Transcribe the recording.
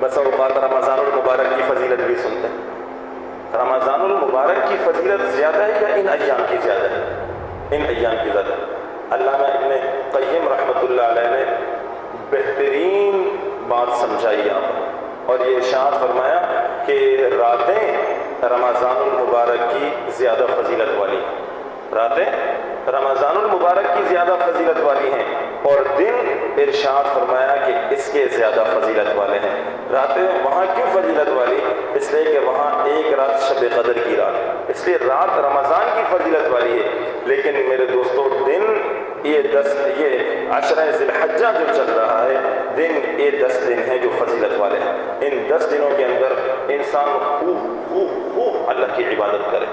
بس اوقات رمضان المبارک کی فضیلت بھی سنتے ہیں. رمضان المبارک کی فضیلت زیادہ ہے یا ان ایام کی زیادہ ہے؟ ان ایام کی زیادہ ہے. علامہ ابن قیم رحمۃ اللہ علیہ نے بہترین بات سمجھائی یہاں پر، اور یہ ارشاد فرمایا کہ راتیں رمضان المبارک کی زیادہ فضیلت والی ہیں. راتیں رمضان المبارک کی زیادہ فضیلت والی ہیں، اور دن ارشاد فرمایا کہ اس کے زیادہ فضیلت والے ہیں. راتیں وہاں کیوں فضیلت والی؟ اس لیے کہ وہاں ایک رات شب قدر کی رات، اس لیے رات رمضان کی فضیلت والی ہے. لیکن میرے دوستو دن یہ عشرہ ذی الحجہ جو چل رہا ہے، دن یہ 10 دن ہیں جو فضیلت والے ہیں. ان 10 دنوں کے اندر انسان خوب اللہ کی عبادت کرے.